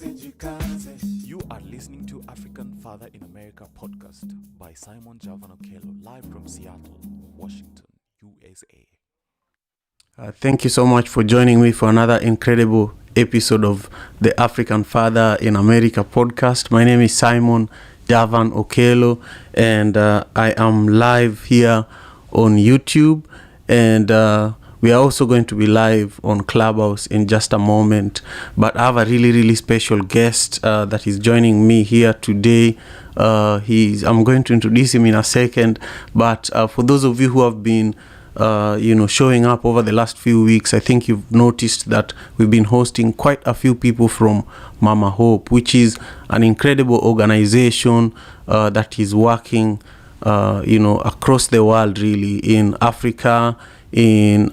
You are listening to African Father in America podcast by Simon Javan Okello, live from Seattle, Washington, USA. Thank you so much for joining me for another incredible episode of the African Father in America podcast. My name is Simon Javan Okello, and I am live here on YouTube, and we are also going to be live on Clubhouse in just a moment. But I have a really special guest that is joining me here today. I'm going to introduce him in a second. But for those of you who have been showing up over the last few weeks, I think you've noticed that we've been hosting quite a few people from Mama Hope, which is an incredible organization that is working, across the world, really, in Africa, in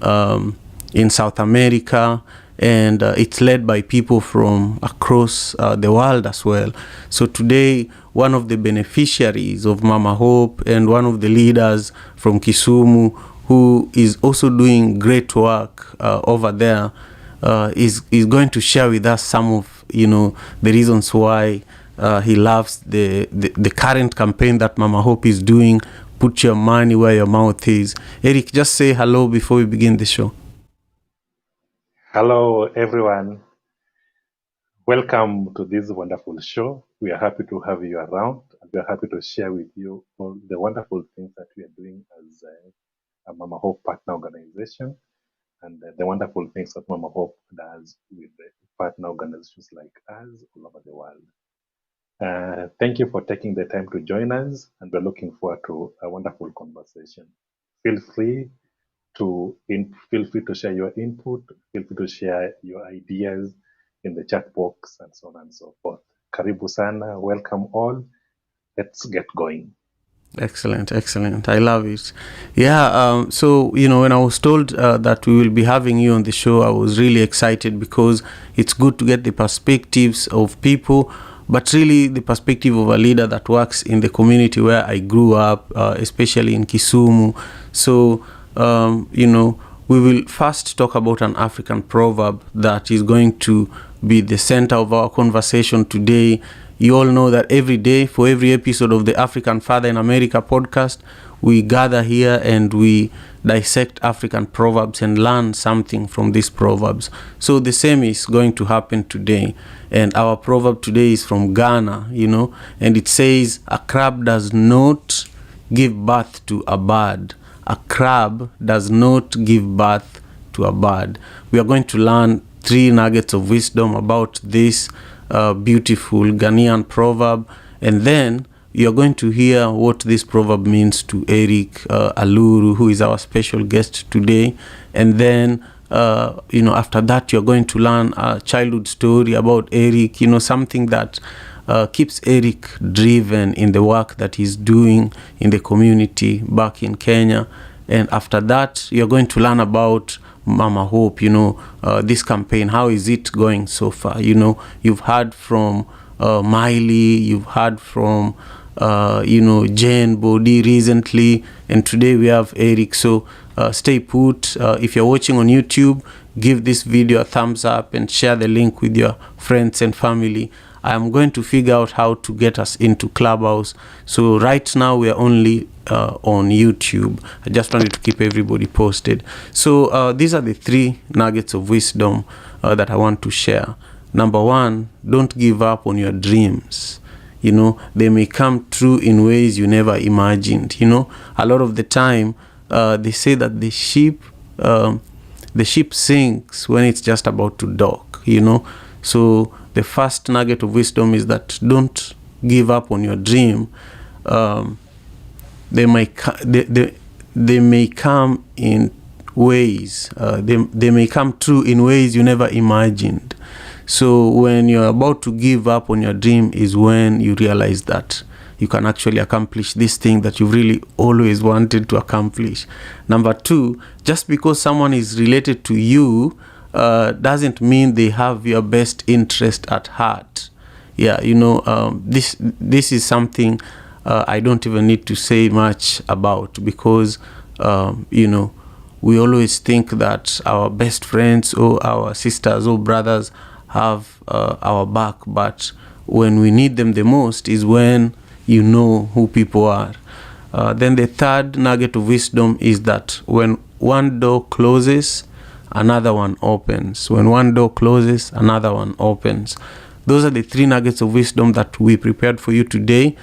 South America, and it's led by people from across the world as well. So today, one of the beneficiaries of Mama Hope and one of the leaders from Kisumu, who is also doing great work over there, is going to share with us some of the reasons why he loves the current campaign that Mama Hope is doing. Put your money where your mouth is. Eric, just say hello before we begin the show. Hello, everyone. Welcome to this wonderful show. We are happy to have you around, and we are happy to share with you all the wonderful things that we are doing as a Mama Hope partner organization, and the wonderful things that Mama Hope does with the partner organizations like us all over the world. Thank you for taking the time to join us, and we're looking forward to a wonderful conversation. Feel free to share your input. Feel free to share your ideas in the chat box and so on and so forth. Karibu sana, welcome all. Let's get going. Excellent. I love it. Yeah. So when I was told that we will be having you on the show, I was really excited because it's good to get the perspectives of people, but really the perspective of a leader that works in the community where I grew up, especially in Kisumu. So, we will first talk about an African proverb that is going to be the center of our conversation today. You all know that every day, for every episode of the African Father in America podcast, we gather here and we dissect African proverbs and learn something from these proverbs. So the same is going to happen today. And our proverb today is from Ghana, and it says, "A crab does not give birth to a bird. A crab does not give birth to a bird." We are going to learn 3 nuggets of wisdom about this beautiful Ghanaian proverb, and then you're going to hear what this proverb means to Eric Aluru, who is our special guest today. And then after that, you're going to learn a childhood story about Eric, something that keeps Eric driven in the work that he's doing in the community back in Kenya. And after that, you're going to learn about Mama Hope, this campaign. How is it going so far? You've heard from Miley, you've heard from Jane Bodhi recently, and today we have Eric. So stay put. If you're watching on YouTube, give this video a thumbs up and share the link with your friends and family. I'm going to figure out how to get us into Clubhouse. So right now we are only on YouTube. I just wanted to keep everybody posted. So these are the 3 nuggets of wisdom that I want to share. Number 1, don't give up on your dreams. They may come true in ways you never imagined. A lot of the time they say that the ship sinks when it's just about to dock. So the first nugget of wisdom is that don't give up on your dream. They may come in ways. They may come true in ways you never imagined. So when you're about to give up on your dream is when you realize that you can actually accomplish this thing that you've really always wanted to accomplish. Number 2, just because someone is related to you doesn't mean they have your best interest at heart. Yeah, this is something I don't even need to say much about, because we always think that our best friends or our sisters or brothers have our back, but when we need them the most is when you know who people are. Then the third nugget of wisdom is that when one door closes, another one opens. When one door closes, another one opens. Those are the three nuggets of wisdom that we prepared for you today.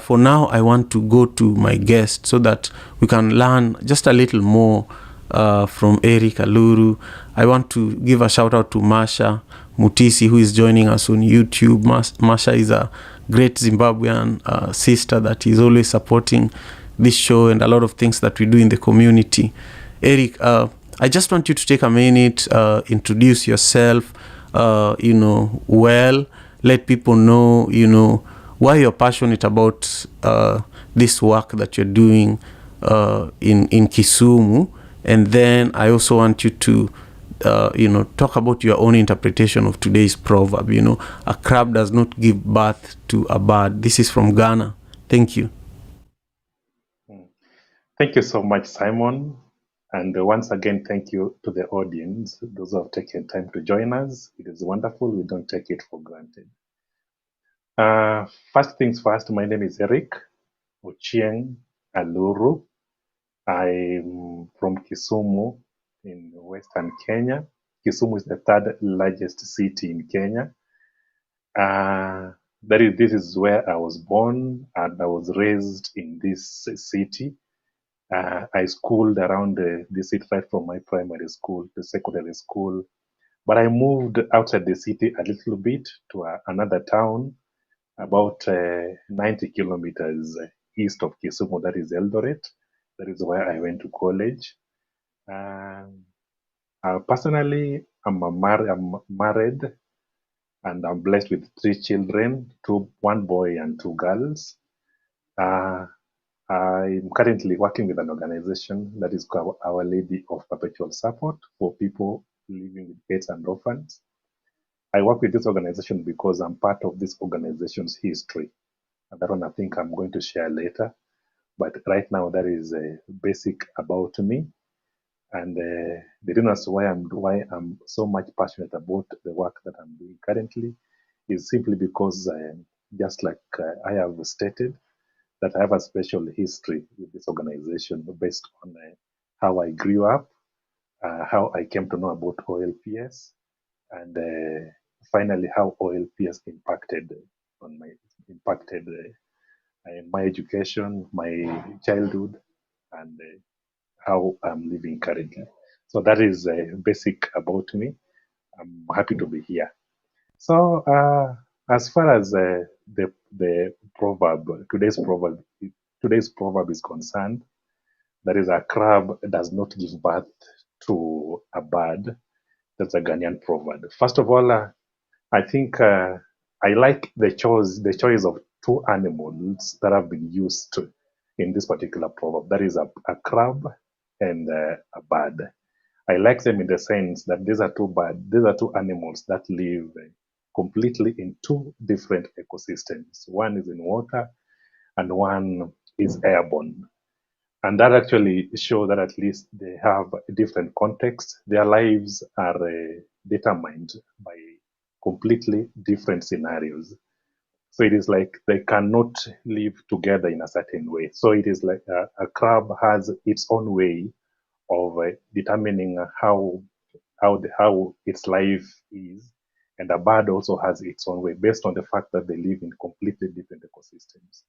For now, I want to go to my guest so that we can learn just a little more from Eric Aluru. I want to give a shout out to Masha Mutisi, who is joining us on YouTube. Masha is a great Zimbabwean sister that is always supporting this show and a lot of things that we do in the community. Eric, I just want you to take a minute, introduce yourself, well, let people know, why you're passionate about this work that you're doing in Kisumu. And then I also want you to, talk about your own interpretation of today's proverb. A crab does not give birth to a bird. This is from Ghana. Thank you. Thank you so much, Simon. And once again, thank you to the audience, those who have taken time to join us. It is wonderful. We don't take it for granted. First things first, my name is Eric Ochieng Aluru. I'm from Kisumu in Western Kenya. Kisumu is the third largest city in Kenya. This is where I was born and I was raised in this city. I schooled around the city right from my primary school to secondary school. But I moved outside the city a little bit to another town about 90 kilometers east of Kisumu, that is Eldoret. That is where I went to college. Personally, I'm married and I'm blessed with 3 children, one boy and 2 girls. I'm currently working with an organization that is called Our Lady of Perpetual Support for people living with AIDS and orphans. I work with this organization because I'm part of this organization's history. And that one I think I'm going to share later. But right now, that is basic about me. And the reason why I'm so much passionate about the work that I'm doing currently is simply because, just like I have stated, that I have a special history with this organization based on how I grew up, how I came to know about OLPS, and finally how OLPS impacted my education, my childhood, and how I'm living currently. So that is basic about me. I'm happy to be here. So as far as the proverb, today's proverb is concerned, that is, a crab does not give birth to a bird. That's a Ghanaian proverb. First of all, I think I like the choice of 2 animals that have been used in this particular proverb. That is a crab and a bird. I like them in the sense that these are 2 animals that live completely in 2 different ecosystems. One is in water and one is airborne. And that actually shows that at least they have a different context. Their lives are determined by completely different scenarios. So it is like they cannot live together in a certain way. So it is like a crab has its own way of determining how its life is, and a bird also has its own way based on the fact that they live in completely different ecosystems.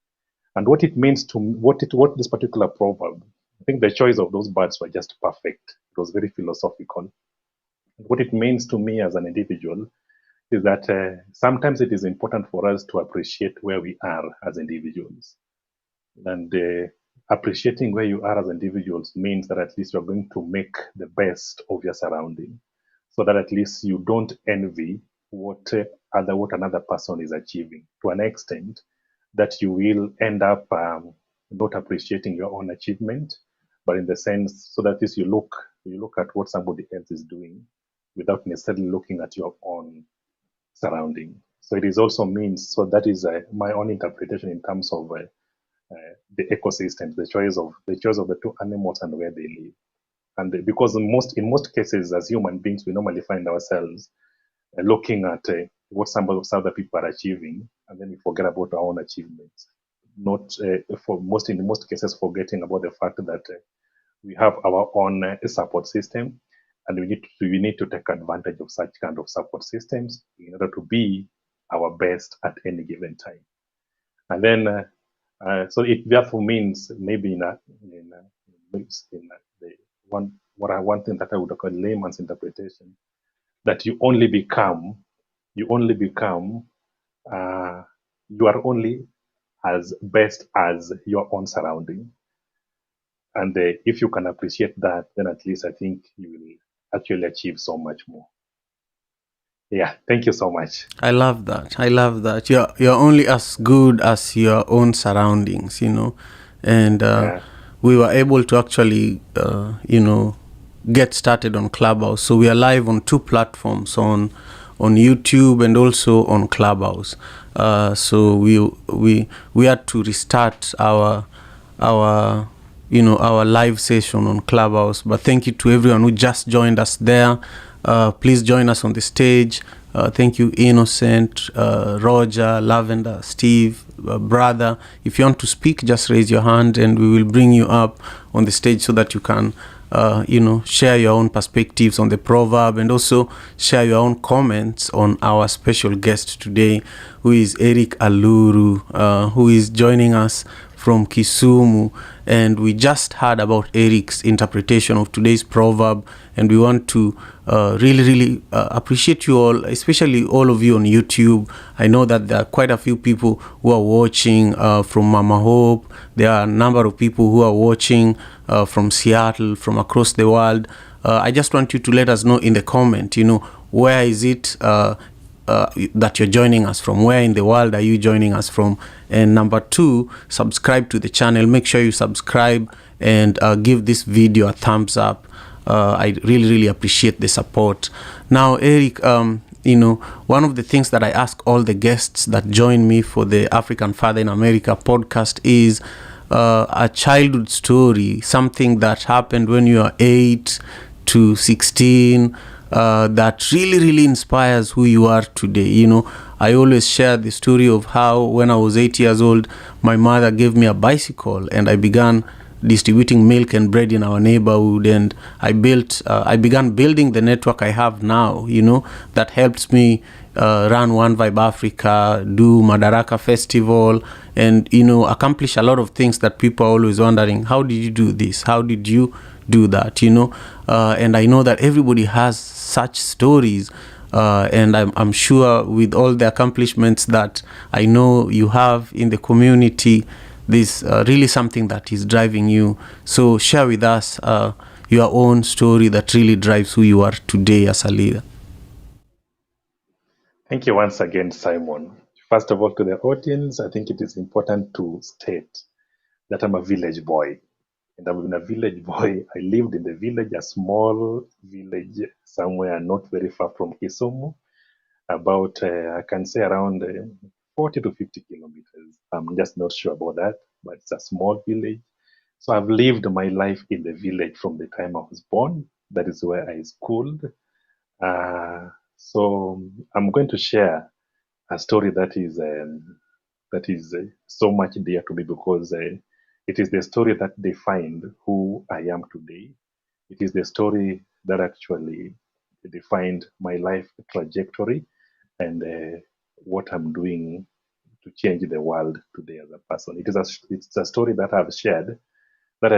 And what it means to what this particular proverb, I think the choice of those birds were just perfect. It was very philosophical. What it means to me as an individual is that sometimes it is important for us to appreciate where we are as individuals. And appreciating where you are as individuals means that at least you're going to make the best of your surrounding, so that at least you don't envy what another person is achieving to an extent that you will end up not appreciating your own achievement, but in the sense so that at least you look at what somebody else is doing without necessarily looking at your own surrounding. So it is also means, so that is my own interpretation in terms of the ecosystems, the choice of the 2 animals and where they live. And because in most cases, as human beings, we normally find ourselves looking at what some other people are achieving, and then we forget about our own achievements. Not in most cases, forgetting about the fact that we have our own support system, and we need to take advantage of such kind of support systems in order to be our best at any given time. And then, so it therefore means maybe the one thing that I would call layman's interpretation, that you only become, you are only as best as your own surrounding. And if you can appreciate that, then at least I think you will actually achieve so much more. Yeah, thank you so much. I love that. I love that. You're only as good as your own surroundings, and we were able to actually, get started on Clubhouse. So we are live on 2 platforms, on YouTube and also on Clubhouse. So we had to restart our live session on Clubhouse. But thank you to everyone who just joined us there. Please join us on the stage. Thank you, Innocent, Roger, Lavender, Steve, brother. If you want to speak, just raise your hand and we will bring you up on the stage so that you can share your own perspectives on the proverb and also share your own comments on our special guest today, who is Eric Aluru, who is joining us from Kisumu. And we just heard about Eric's interpretation of today's proverb, and we want to really appreciate you all, especially all of you on YouTube. I know that there are quite a few people who are watching from Mama Hope. There are a number of people who are watching from Seattle, from across the world. I just want you to let us know in the comment, where is it that you're joining us from? Where in the world are you joining us from? And number 2, subscribe to the channel. Make sure you subscribe and give this video a thumbs up. I really appreciate the support. Now, Eric, one of the things that I ask all the guests that join me for the African Father in America podcast is a childhood story, something that happened when you are 8 to 16, that really inspires who you are today. I always share the story of how when I was 8 years old, my mother gave me a bicycle and I began distributing milk and bread in our neighborhood, and I began building the network I have now, that helps me run One Vibe Africa, do Madaraka Festival, and accomplish a lot of things that people are always wondering, how did you do this? How did you do that? And I know that everybody has such stories, and I'm sure with all the accomplishments that I know you have in the community, this really something that is driving you. So share with us your own story that really drives who you are today as a leader. Thank you once again, Simon. First of all, to the audience, I think it is important to state that I'm a village boy. And I've been a village boy. I lived in the village, a small village somewhere not very far from Kisumu, about, I can say around 40 to 50 kilometers. I'm just not sure about that, but it's a small village. So I've lived my life in the village from the time I was born. That is where I schooled. So I'm going to share a story that is so much dear to me, because it is the story that defined who I am today. It is the story that actually defined my life trajectory and what I'm doing to change the world today as a person. It's a story that I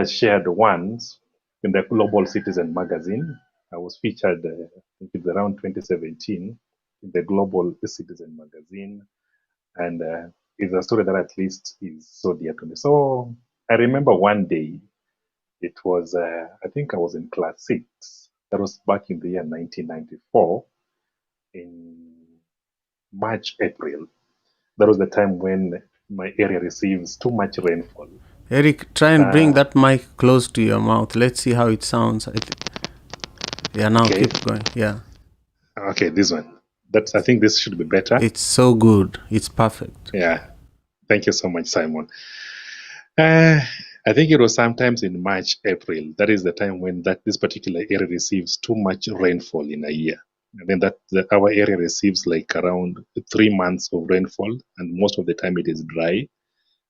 shared once in the Global Citizen magazine. I was featured, I think it's around 2017, in the Global Citizen magazine, and it's a story that at least is so dear to me. So I remember one day, it was, I think I was in class 6. That was back in the year 1994, in March, April. That was the time when my area receives too much rainfall. Eric, try and bring that mic close to your mouth. Let's see how it sounds. Yeah, now Okay. Keep going. Yeah. Okay, this one. I think this should be better. It's so good. It's perfect. Yeah. Thank you so much, Simon. I think it was sometimes in March, April. That is the time when this particular area receives too much rainfall in a year. And then our area receives like around 3 months of rainfall, and most of the time it is dry.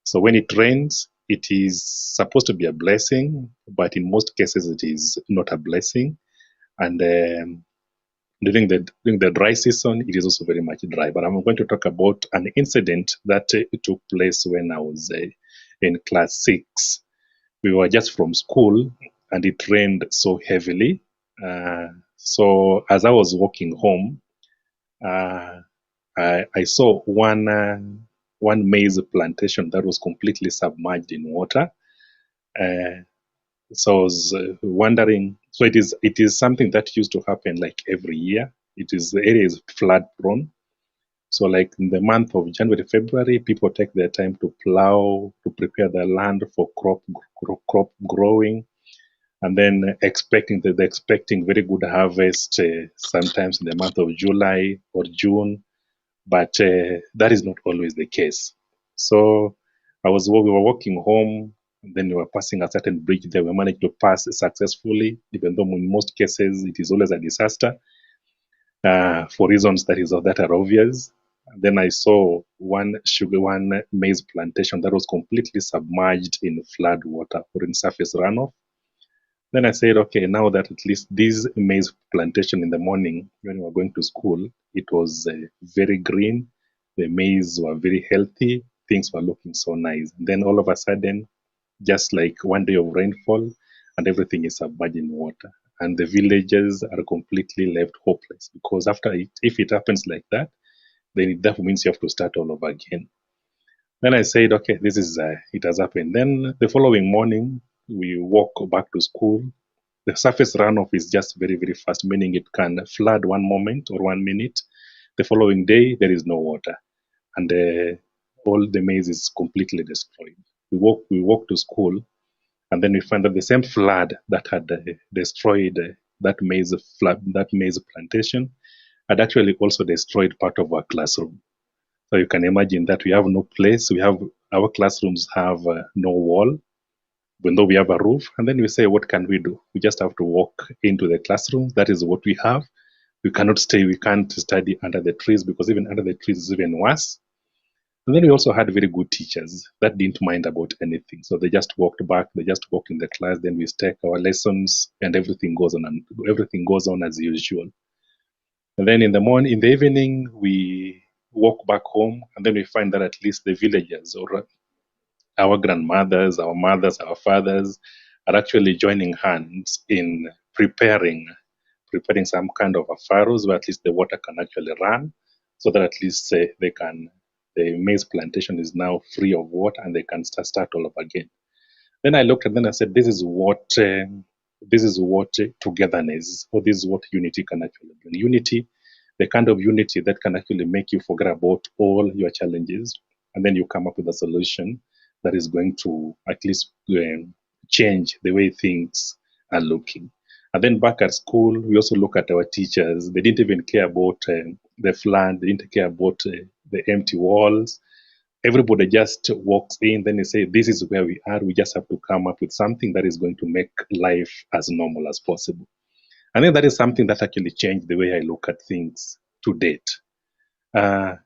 So when it rains, it is supposed to be a blessing, but in most cases it is not a blessing. And during the dry season, it is also very much dry. But I'm going to talk about an incident that took place when I was in class 6. We were just from school, and it rained so heavily. So as I was walking home, uh, I saw one maize plantation that was completely submerged in water. Uh, so I was wondering. So it is something that used to happen like every year. The area is flood prone. So like in the month of January, February, people take their time to plow, to prepare their land for crop growing, and then expecting very good harvest sometimes in the month of July or June, but that is not always the case. So we were walking home, and then we were passing a certain bridge there. We managed to pass successfully, even though in most cases it is always a disaster for reasons that are obvious. And then I saw one maize plantation that was completely submerged in flood water or in surface runoff. Then I said, okay, now that at least this maize plantation in the morning when we were going to school, it was very green. The maize were very healthy. Things were looking so nice. And then all of a sudden, just like one day of rainfall, and everything is submerged in water. And the villagers are completely left hopeless because if it happens like that, then that means you have to start all over again. Then I said, okay, it has happened. Then the following morning, we walk back to school. The surface runoff is just very, very fast, meaning it can flood one moment or 1 minute. The following day, there is no water, and all the maize is completely destroyed. We walk to school, and then we find that the same flood that had destroyed that maize plantation had actually also destroyed part of our classroom. So you can imagine that we have no place. Our classrooms have no wall, even though we have a roof. And then we say, what can we do? We just have to walk into the classroom. That is what we have. We can't study under the trees because even under the trees is even worse. And then we also had very good teachers that didn't mind about anything. So they just walked back, they just walked in the class, then we take our lessons and everything goes on as usual. And then in the evening, we walk back home, and then we find that at least the villagers or our grandmothers, our mothers, our fathers are actually joining hands in preparing some kind of a furrows where at least the water can actually run, so that at least the maize plantation is now free of water and they can start all over again. Then I looked and then I said, this is what togetherness, or this is what unity can actually bring. Unity, the kind of unity that can actually make you forget about all your challenges, and then you come up with a solution that is going to at least change the way things are looking. And then back at school, we also look at our teachers. They didn't even care about the flood. They didn't care about the empty walls. Everybody just walks in, then they say, this is where we are. We just have to come up with something that is going to make life as normal as possible. I think that is something that actually changed the way I look at things to date. I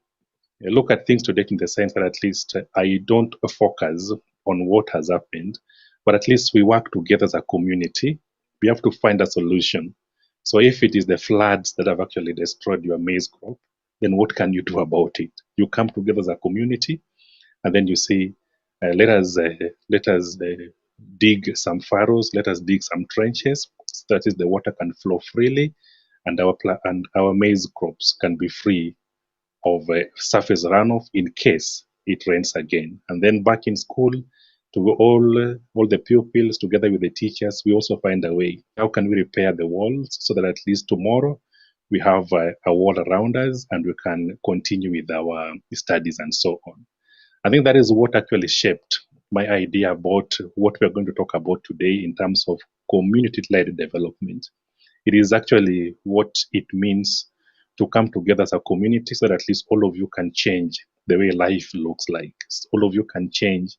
look at things to date in the sense that at least I don't focus on what has happened, but at least we work together as a community. We have to find a solution. So if it is the floods that have actually destroyed your maize crop, then what can you do about it? You come together as a community, and then you say, let us dig some furrows, let us dig some trenches, so that is the water can flow freely, and our maize crops can be free of surface runoff in case it rains again. And then back in school, to all the pupils together with the teachers, we also find a way. How can we repair the walls so that at least tomorrow we have a wall around us and we can continue with our studies and so on. I think that is what actually shaped my idea about what we are going to talk about today in terms of community-led development. It is actually what it means to come together as a community so that at least all of you can change the way life looks like. All of you can change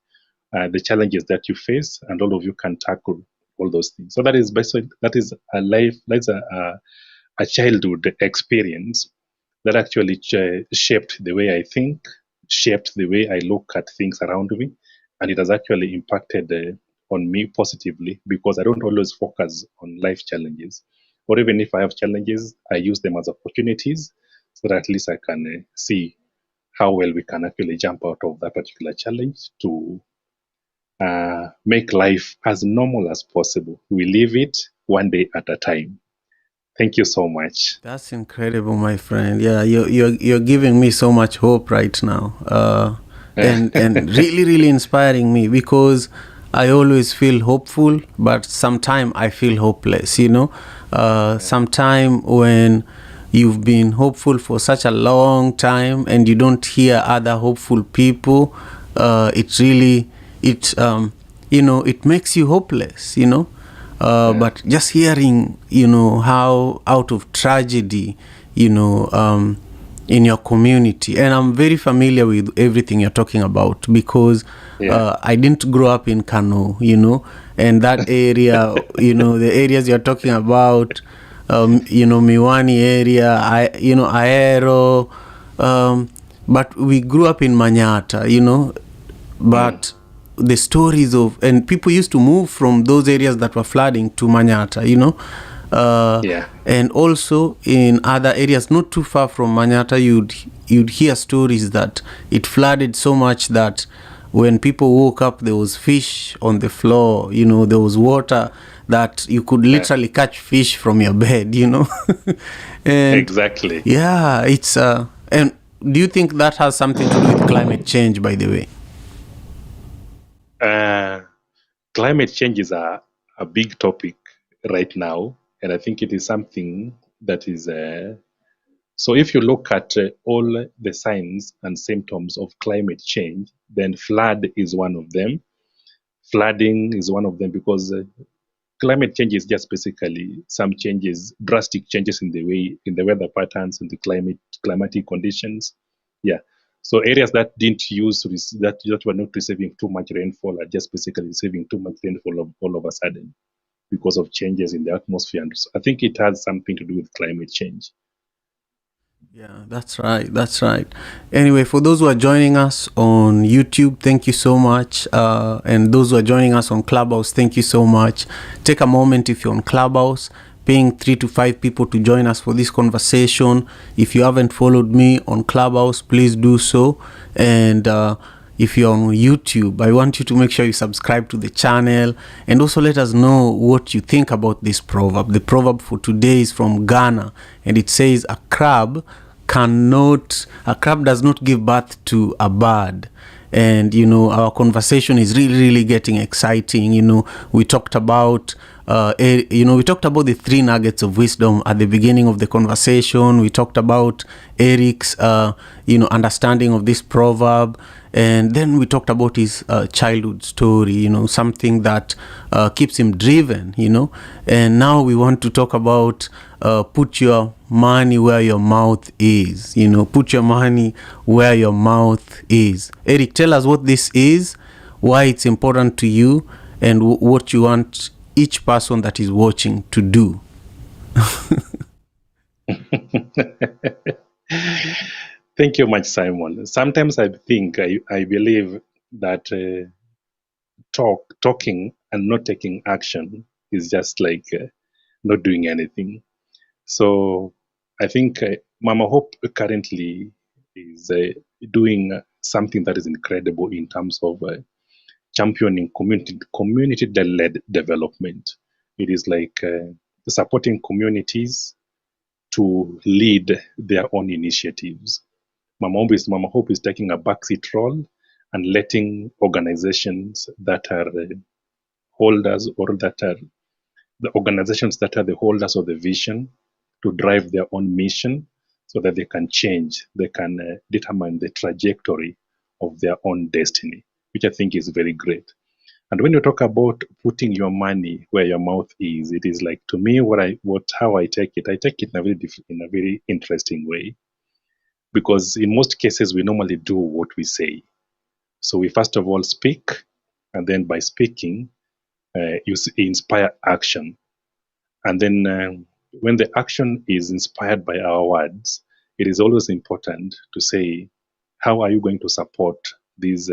the challenges that you face, and all of you can tackle all those things. So that is basically that is a life. That's a childhood experience that actually shaped the way I think, shaped the way I look at things around me, and it has actually impacted on me positively because I don't always focus on life challenges. Or even if I have challenges, I use them as opportunities so that at least I can see how well we can actually jump out of that particular challenge to make life as normal as possible. We live it one day at a time. Thank you so much. That's incredible, my friend. Yeah, you're giving me so much hope right now, and really really inspiring me because I always feel hopeful, but sometimes I feel hopeless. Sometime when you've been hopeful for such a long time and you don't hear other hopeful people, it really it makes you hopeless. But just hearing, how out of tragedy, in your community, and I'm very familiar with everything you're talking about because I didn't grow up in Kano, and that area, the areas you're talking about, Miwani area, Aero, but we grew up in Manyata, but the stories of, and people used to move from those areas that were flooding to Manyata, and also in other areas not too far from Manyata, you'd hear stories that it flooded so much that when people woke up, there was fish on the floor, there was water that you could literally catch fish from your bed, and exactly. Yeah, it's and do you think that has something to do with climate change, by the way? Climate change is a big topic right now, and I think it is something that is. So, if you look at all the signs and symptoms of climate change, then flood is one of them. Flooding is one of them because climate change is just basically some changes, drastic changes in the weather patterns and the climatic conditions. Yeah. So areas that didn't that were not receiving too much rainfall are just basically receiving too much rainfall all of a sudden because of changes in the atmosphere. And so I think it has something to do with climate change. Yeah, that's right. That's right. Anyway, for those who are joining us on YouTube, thank you so much. And those who are joining us on Clubhouse, thank you so much. Take a moment if you're on Clubhouse, paying 3 to 5 people to join us for this conversation. If you haven't followed me on Clubhouse, please do so. And if you're on YouTube, I want you to make sure you subscribe to the channel and also let us know what you think about this proverb. The proverb for today is from Ghana, and it says a crab does not give birth to a bird. And our conversation is really really getting exciting. We talked about the 3 nuggets of wisdom at the beginning of the conversation. We talked about Eric's understanding of this proverb, and then we talked about his childhood story, something that keeps him driven, and now we want to talk about put your money where your mouth is. Put your money where your mouth is. Eric, tell us what this is, why it's important to you, and what you want each person that is watching to do. Thank you much, Simon. Sometimes I believe that talking and not taking action is just like not doing anything. So I think Mama Hope currently is doing something that is incredible in terms of championing community-led development. It is like supporting communities to lead their own initiatives. Mama Hope is taking a backseat role and letting organizations that are holders or that are the organizations that are the holders of the vision to drive their own mission so that they can change, they can determine the trajectory of their own destiny, which I think is very great. And when you talk about putting your money where your mouth is, it is like, to me, how I take it in a very interesting way, because in most cases we normally do what we say. So we first of all speak, and then by speaking, you inspire action. And then when the action is inspired by our words, it is always important to say, how are you going to support this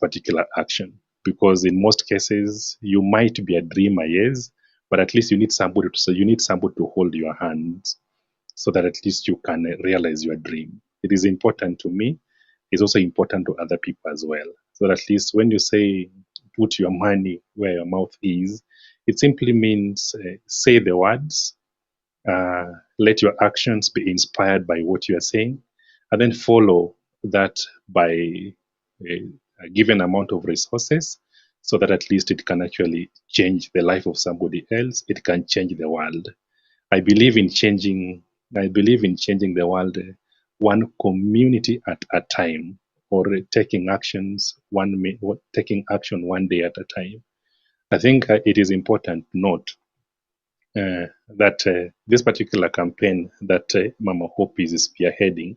particular action? Because in most cases, you might be a dreamer, yes, but at least you need somebody to, so you need somebody to hold your hands so that at least you can realize your dream. It is important to me. It's also important to other people as well. So that at least when you say put your money where your mouth is, it simply means say the words, let your actions be inspired by what you are saying, and then follow that by a given amount of resources so that at least it can actually change the life of somebody else. It can change the world. I believe in changing. I believe in changing the world one community at a time, or taking action one day at a time. I think it is important to note that this particular campaign that Mama Hope is spearheading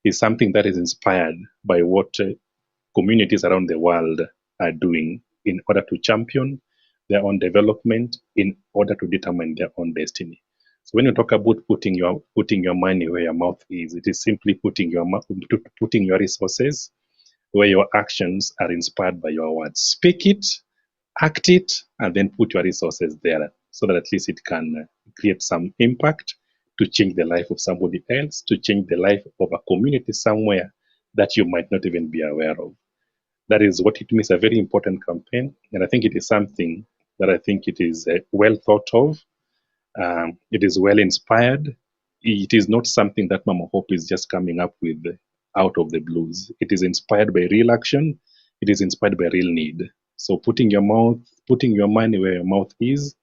is something that is inspired by what communities around the world are doing in order to champion their own development, in order to determine their own destiny. So when you talk about putting your money where your mouth is, it is simply putting your resources where your actions are inspired by your words. Speak it, act it, and then put your resources there so that at least it can create some impact to change the life of somebody else, to change the life of a community somewhere that you might not even be aware of. That is what it means, a very important campaign. And I think it is something that I think it is well thought of. It is well inspired. It is not something that Mama Hope is just coming up with out of the blues. It is inspired by real action. It is inspired by real need. So putting your money where your mouth is,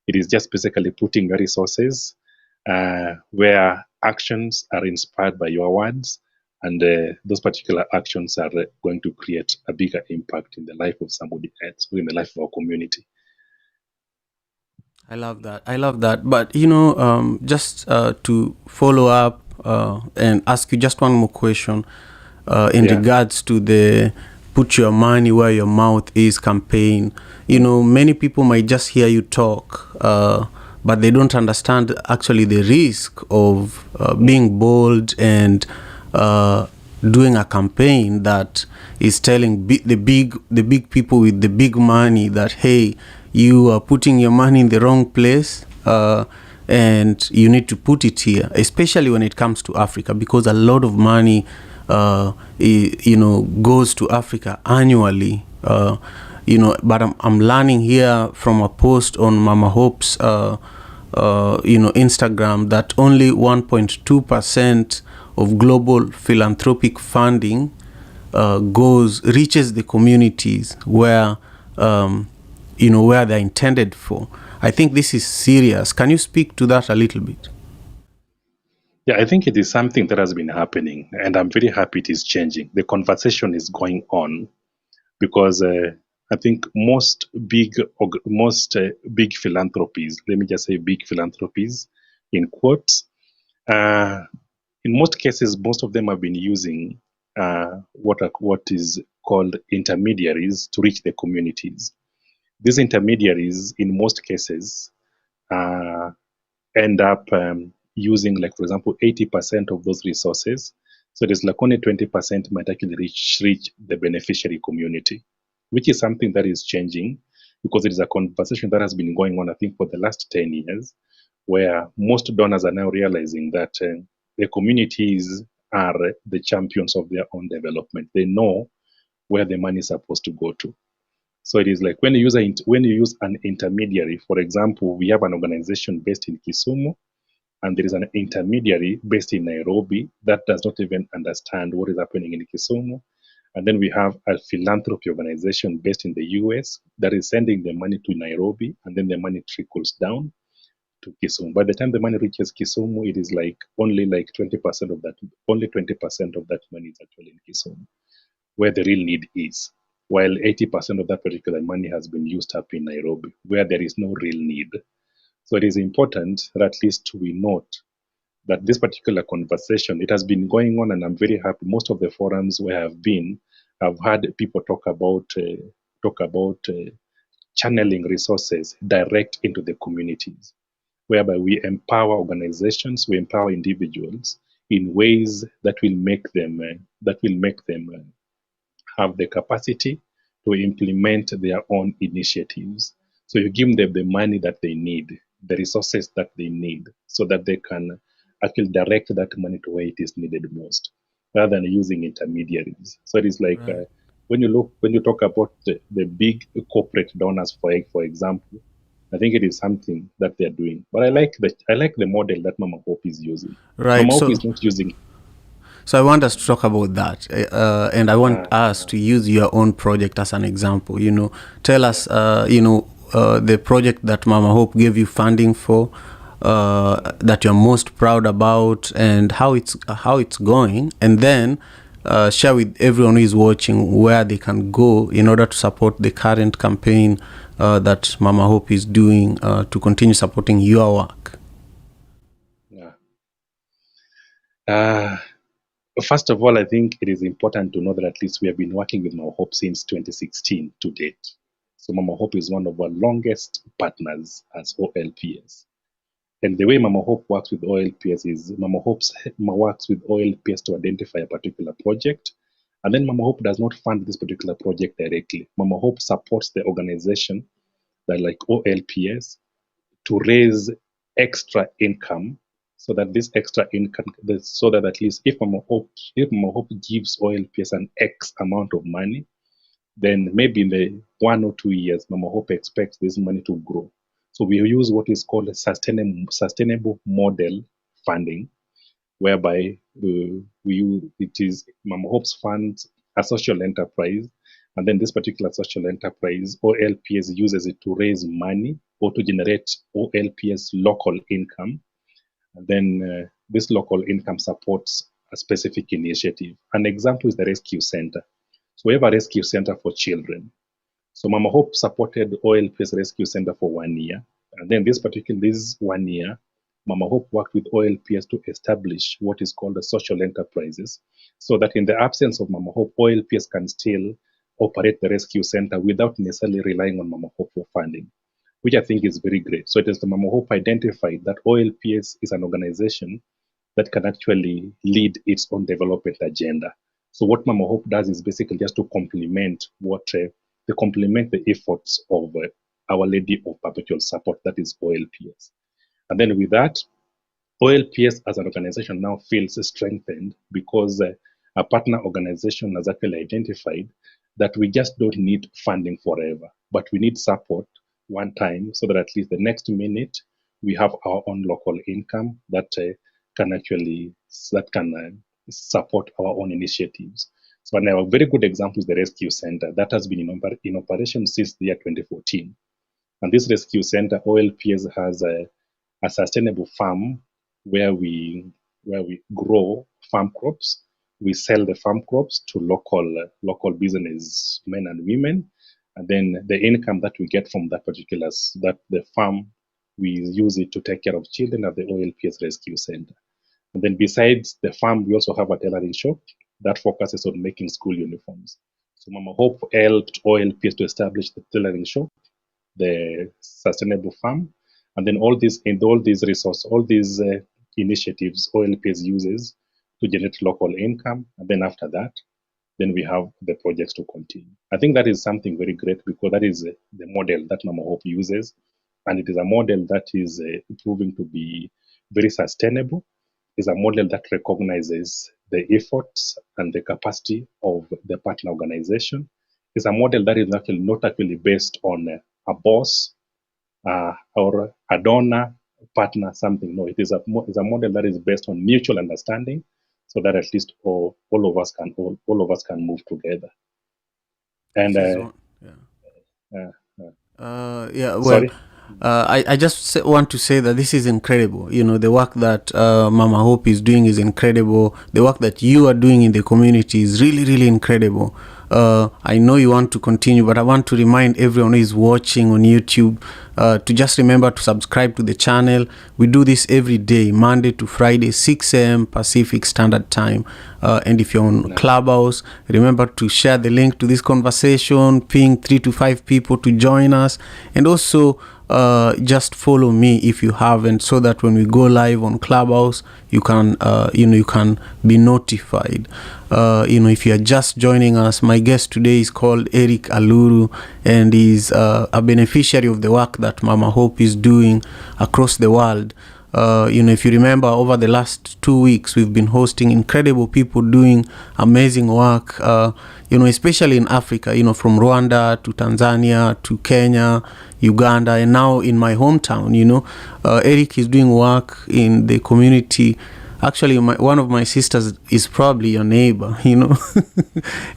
it is just basically putting your resources where actions are inspired by your words, and those particular actions are going to create a bigger impact in the life of somebody else, or in the life of our community. I love that. I love that. But just to follow up and ask you just one more question in Yeah. regards to the "Put Your Money Where Your Mouth Is" campaign. Many people might just hear you talk, but they don't understand actually the risk of being bold and doing a campaign that is telling the big people with the big money that, hey, you are putting your money in the wrong place, and you need to put it here, especially when it comes to Africa, because a lot of money goes to Africa annually. But I'm learning here from a post on Mama Hope's Instagram that only 1.2% of global philanthropic funding reaches the communities where where they're intended for. I think this is serious. Can you speak to that a little bit? Yeah, I think it is something that has been happening, and I'm very happy it is changing. The conversation is going on because I think most big philanthropies, let me just say big philanthropies in quotes, uh, in most cases, most of them have been using what is called intermediaries to reach the communities. These intermediaries, in most cases, uh, end up using, like, for example, 80% of those resources. So there's like only 20% might actually reach the beneficiary community, which is something that is changing because it is a conversation that has been going on, I think, for the last 10 years, where most donors are now realizing that the communities are the champions of their own development. They know where the money is supposed to go to. So it is like when you use an intermediary. For example, we have an organization based in Kisumu, and there is an intermediary based in Nairobi that does not even understand what is happening in Kisumu. And then we have a philanthropy organization based in the US that is sending the money to Nairobi, and then the money trickles down to Kisumu. By the time the money reaches Kisumu, it is like only like 20% of that, only 20% of that money is actually in Kisumu, where the real need is. While 80% of that particular money has been used up in Nairobi, where there is no real need. So it is important that at least we note that this particular conversation, it has been going on, and I'm very happy. Most of the forums where I've been, I've had people talk about channeling resources direct into the communities. whereby we empower organizations, we empower individuals in ways that will make them have the capacity to implement their own initiatives. So you give them the money that they need, the resources that they need, so that they can actually direct that money to where it is needed most, rather than using intermediaries. So it is like Right. when you talk about the big corporate donors, for example, I think it is something that they're doing. But I like the model that Mama Hope is using. Right. Mama Hope So is not using. So I want us to talk about that, and I want Uh, us to use your own project as an example. Tell yeah, us, the project that Mama Hope gave you funding for, that you're most proud about, and how it's going, and then share with everyone who is watching where they can go in order to support the current campaign that Mama Hope is doing to continue supporting your work. yeah. Uh, First of all, I think it is important to know that at least we have been working with Mama Hope since 2016 to date. So Mama Hope is one of our longest partners as OLPS. And the way Mama Hope works with OLPS is Mama Hope works with OLPS to identify a particular project. And then Mama Hope does not fund this particular project directly. Mama Hope supports the organization that like OLPS to raise extra income, so that this extra income, so that at least if Mama Hope gives OLPS an X amount of money, then maybe in the 1 or 2 years, Mama Hope expects this money to grow. So we use what is called a sustainable model funding, whereby it is Mama Hope's funds a social enterprise, and then this particular social enterprise, OLPS, uses it to raise money or to generate OLPS local income. And then this local income supports a specific initiative. An example is the Rescue Center. So we have a rescue center for children. So Mama Hope supported OLPS Rescue Center for 1 year. And then this 1 year, Mama Hope worked with OLPS to establish what is called the social enterprises, so that in the absence of Mama Hope, OLPS can still operate the rescue center without necessarily relying on Mama Hope for funding, which I think is very great. So it is the Mama Hope identified that OLPS is an organization that can actually lead its own development agenda. So what Mama Hope does is basically just to complement the efforts of Our Lady of Perpetual Support, that is OLPS. And then with that, OLPS as an organization now feels strengthened because a partner organization has actually identified that we just don't need funding forever, but we need support one time, so that at least the next minute we have our own local income that can support our own initiatives. So now a very good example is the Rescue Center that has been in operation since the year 2014. And this Rescue Center, OLPS, has a sustainable farm where we grow farm crops. We sell the farm crops to local business men and women, and then the income that we get from the farm, we use it to take care of children at the OLPS Rescue Center. And then besides the farm, we also have a tailoring shop that focuses on making school uniforms. So Mama Hope helped OLPS to establish the tailoring shop, the sustainable farm, and then all these initiatives OLPS uses to generate local income. And then after that, then we have the projects to continue. I think that is something very great, because that is the model that Mama Hope uses, and it is a model that is proving to be very sustainable. It's a model that recognizes the efforts and the capacity of the partner organization. It's a model that is actually not based on a boss or a donor, partner, something. No, it's a model that is based on mutual understanding, so that at least all of us can move together. And This is one. Yeah. Yeah, well, sorry. I just want to say that this is incredible. The work that Mama Hope is doing is incredible. The work that you are doing in the community is really, really incredible. I know you want to continue, but I want to remind everyone who is watching on YouTube to just remember to subscribe to the channel. We do this every day, Monday to Friday, 6 a.m. Pacific Standard Time. And if you're on Clubhouse, remember to share the link to this conversation, ping 3 to 5 people to join us. And also, just follow me if you haven't, so that when we go live on Clubhouse, you can you can be notified. If you are just joining us, my guest today is called Eric Aluru, and is a beneficiary of the work that Mama Hope is doing across the world. If you remember, over the last 2 weeks, we've been hosting incredible people doing amazing work, especially in Africa, from Rwanda to Tanzania to Kenya, Uganda, and now in my hometown. Eric is doing work in the community. Actually, one of my sisters is probably your neighbor,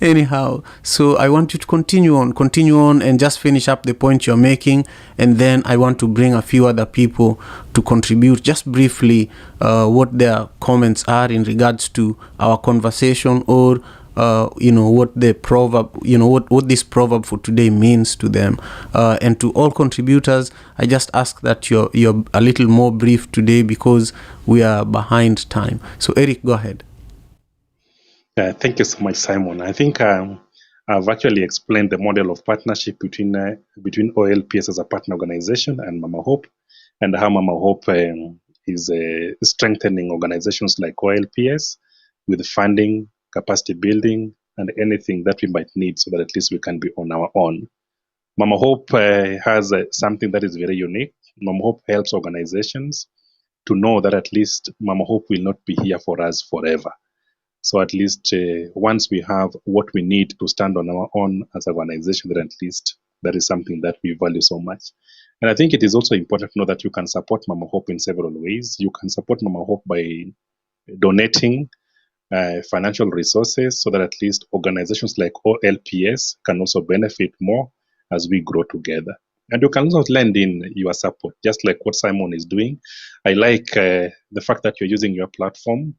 Anyhow, so I want you to continue on, and just finish up the point you're making, and then I want to bring a few other people to contribute just briefly what their comments are in regards to our conversation, or what the proverb, what this proverb for today means to them. And to all contributors, I just ask that you're a little more brief today, because we are behind time. So Eric, go ahead. Thank you so much, Simon. I think I've actually explained the model of partnership between OLPS as a partner organization and Mama Hope, and how Mama Hope is strengthening organizations like OLPS with funding, capacity building, and anything that we might need, so that at least we can be on our own. Mama Hope has something that is very unique. Mama Hope helps organizations to know that at least Mama Hope will not be here for us forever. So at least once we have what we need to stand on our own as an organization, then at least that is something that we value so much. And I think it is also important to know that you can support Mama Hope in several ways. You can support Mama Hope by donating financial resources, so that at least organizations like OLPS can also benefit more as we grow together. And you can also lend in your support, just like what Simon is doing. I like the fact that you're using your platform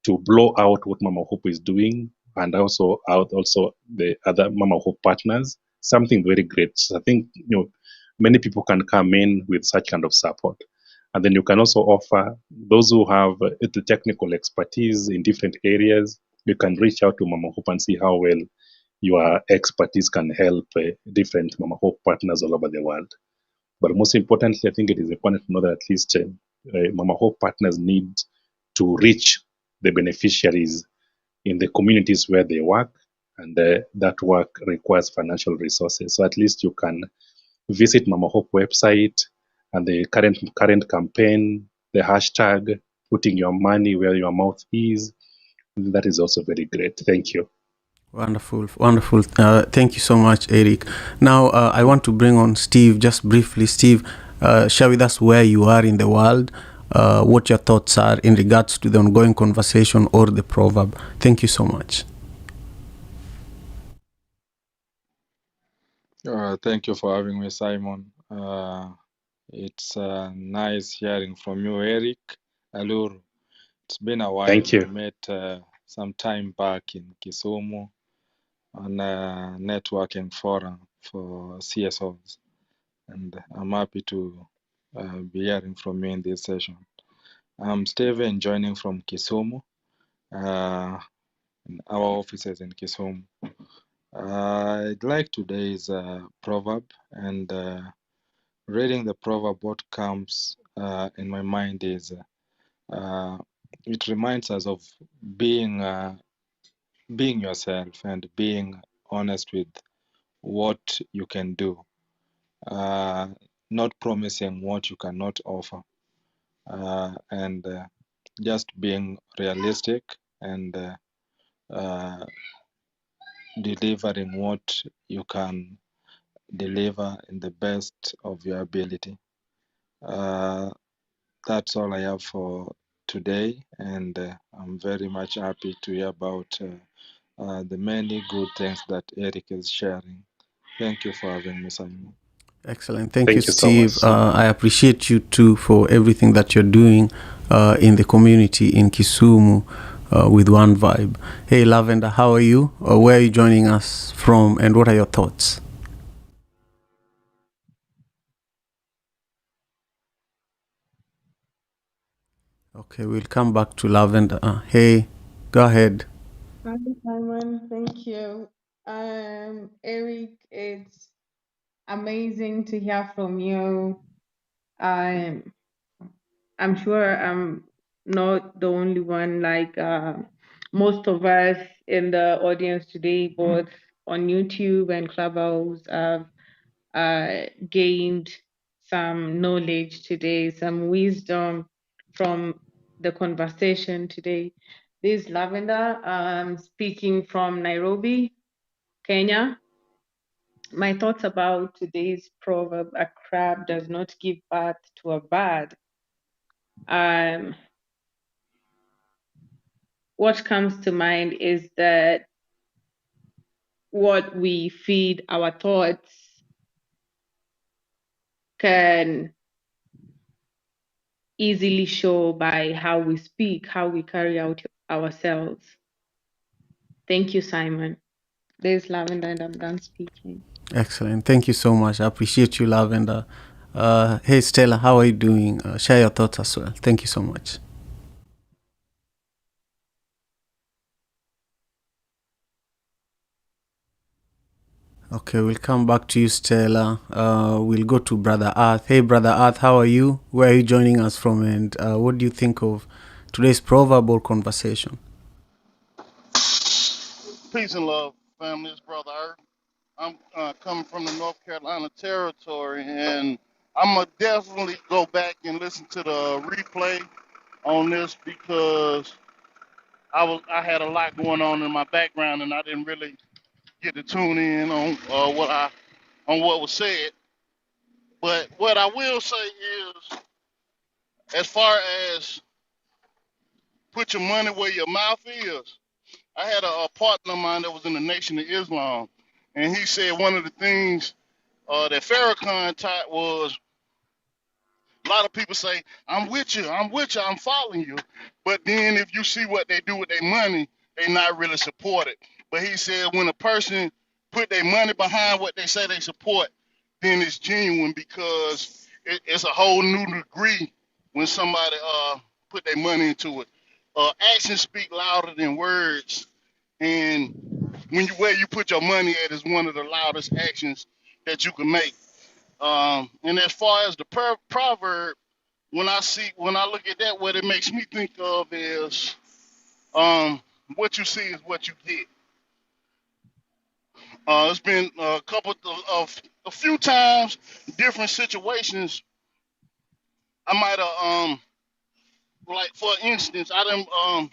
to blow out what Mama Hope is doing, and also the other Mama Hope partners. Something very great. So I think many people can come in with such kind of support. And then you can also offer those who have the technical expertise in different areas. You can reach out to Mama Hope and see how well your expertise can help different Mama Hope partners all over the world. But most importantly, I think it is important to know that at least Mama Hope partners need to reach the beneficiaries in the communities where they work, and that work requires financial resources. So at least you can visit Mama Hope website, and the current campaign, the hashtag, putting your money where your mouth is. That is also very great. Thank you. Wonderful. Thank you so much, Eric. Now, I want to bring on Steve just briefly. Steve, share with us where you are in the world, what your thoughts are in regards to the ongoing conversation or the proverb. Thank you so much. Thank you for having me, Simon. It's nice hearing from you, Eric Aluru. It's been a while. Thank you. We met some time back in Kisumu on a networking forum for CSOs, and I'm happy to be hearing from you in this session. I'm Steven, joining from Kisumu, in our offices in Kisumu. I'd like today's proverb, and reading the proverb, what comes in my mind is it reminds us of being yourself and being honest with what you can do, not promising what you cannot offer, and just being realistic and delivering what you can deliver in the best of your ability. That's all I have for today, and I'm very much happy to hear about the many good things that Eric is sharing. Thank you for having me, Simon. Excellent. Thank you, So Steve. much. I appreciate you too for everything that you're doing in the community in Kisumu with One Vibe. Hey, Lavender, how are you? Where are you joining us from, and what are your thoughts? Okay, we'll come back to Lavender. Hey, go ahead. Hi, Simon. Thank you. Eric, it's amazing to hear from you. I'm I'm sure I'm not the only one. Like most of us in the audience today, both on YouTube and Clubhouse, have gained some knowledge today, some wisdom from the conversation today. This is Lavender, speaking from Nairobi, Kenya. My thoughts about today's proverb: a crab does not give birth to a bird. Um, what comes to mind is that what we feed our thoughts can easily show by how we speak, how we carry out ourselves. Thank you, Simon. This is Lavender, and I'm done speaking. Excellent. Thank you so much. I appreciate you, Lavender. Hey, Stella, how are you doing? Share your thoughts as well. Thank you so much. Okay, we'll come back to you, Stella. We'll go to Brother Earth. Hey, Brother Earth, how are you? Where are you joining us from? And what do you think of today's proverb or conversation? Peace and love, family. It's Brother Earth. I'm coming from the North Carolina territory, and I'm gonna definitely go back and listen to the replay on this because I had a lot going on in my background, and I didn't really get to tune in on what was said. But what I will say is, as far as put your money where your mouth is, I had a partner of mine that was in the Nation of Islam, and he said one of the things that Farrakhan taught was a lot of people say, I'm with you, I'm following you. But then if you see what they do with their money, they not really support it. But he said when a person put their money behind what they say they support, then it's genuine because it's a whole new degree when somebody put their money into it. Actions speak louder than words, and where you put your money at is one of the loudest actions that you can make. And as far as the proverb, when I look at that, what it makes me think of is what you see is what you get. It's been a few times, different situations. I might have like for instance, I done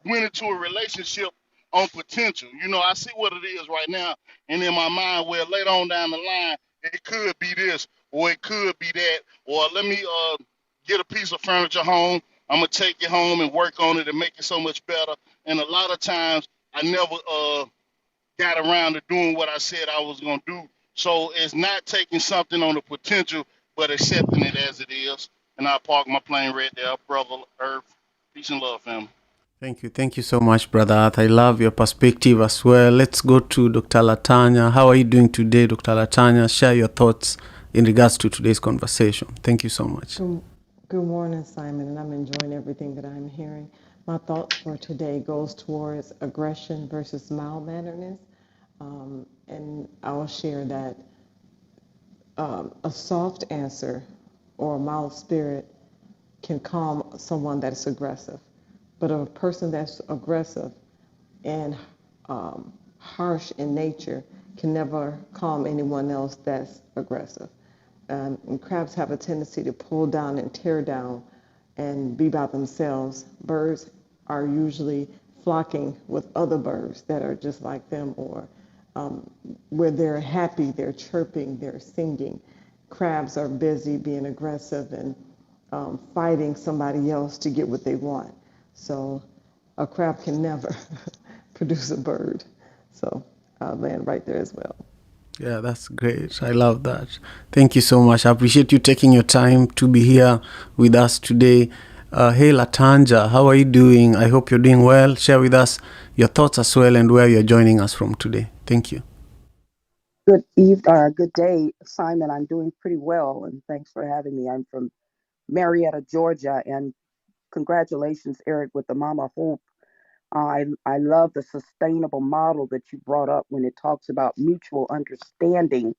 went into a relationship on potential. You know, I see what it is right now, and in my mind, well, later on down the line, it could be this, or it could be that, or let me get a piece of furniture home. I'm gonna take it home and work on it and make it so much better. And a lot of times, I never got around to doing what I said I was gonna do. So it's not taking something on the potential, but accepting it as it is. And I park my plane right there, brother Earth. Peace and love, family. Thank you. Thank you so much, Brother Earth. I love your perspective as well. Let's go to Dr. Latanya. How are you doing today, Dr. Latanya? Share your thoughts in regards to today's conversation. Thank you so much. Good morning, Simon, and I'm enjoying everything that I'm hearing. My thoughts for today goes towards aggression versus mild-manneredness, and I'll share that a soft answer or a mild spirit can calm someone that's aggressive, but a person that's aggressive and harsh in nature can never calm anyone else that's aggressive. And crabs have a tendency to pull down and tear down and be by themselves. Birds are usually flocking with other birds that are just like them, or where they're happy, they're chirping, they're singing. Crabs are busy being aggressive and fighting somebody else to get what they want. So a crab can never produce a bird. So I'll land right there as well. Yeah, that's great. I love that. Thank you so much. I appreciate you taking your time to be here with us today. Hey, Latanja, how are you doing? I hope you're doing well. Share with us your thoughts as well and where you're joining us from today. Thank you. Good day, Simon. I'm doing pretty well, and thanks for having me. I'm from Marietta, Georgia, and congratulations, Eric, with the Mama Hope. I love the sustainable model that you brought up when it talks about mutual understanding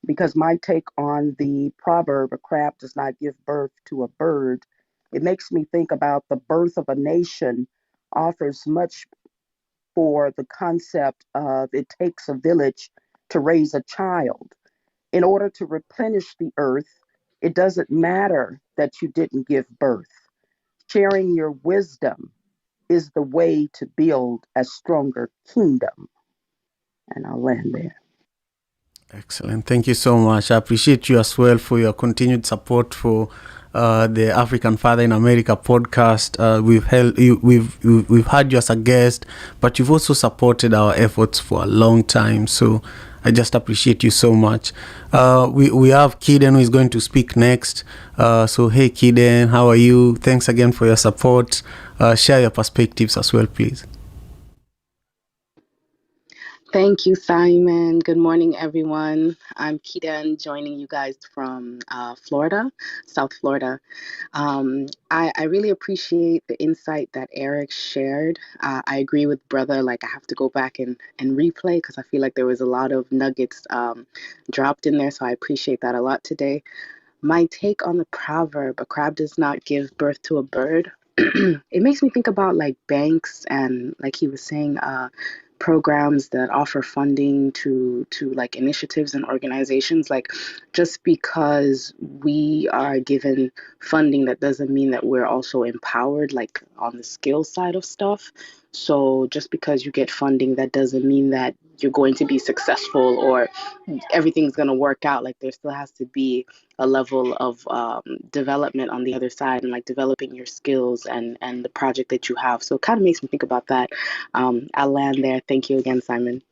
because my take on the proverb, a crab does not give birth to a bird, it makes me think about the birth of a nation offers much for the concept of it takes a village to raise a child. In order to replenish the earth, it doesn't matter that you didn't give birth. Sharing your wisdom is the way to build a stronger kingdom. And I'll land there. Excellent. Thank you so much. I appreciate you as well for your continued support for the African Father in America podcast. We've had you as a guest, but you've also supported our efforts for a long time. So I just appreciate you so much. We have Kiden who is going to speak next. So hey Kiden, how are you? Thanks again for your support. Share your perspectives as well, please. Thank you, Simon. Good morning, everyone. I'm Keaton, joining you guys from Florida, South Florida. I really appreciate the insight that Eric shared. I agree with brother, like I have to go back and replay because I feel like there was a lot of nuggets dropped in there. So I appreciate that a lot today. My take on the proverb, a crab does not give birth to a bird. It makes me think about like banks and like he was saying, programs that offer funding to like initiatives and organizations. Like just because we are given funding, that doesn't mean that we're also empowered like on the skill side of stuff. So just because you get funding, that doesn't mean that you're going to be successful or everything's going to work out. Like there still has to be a level of development on the other side, and like developing your skills and the project that you have. So it kind of makes me think about that. I'll land there. Thank you again, Simon.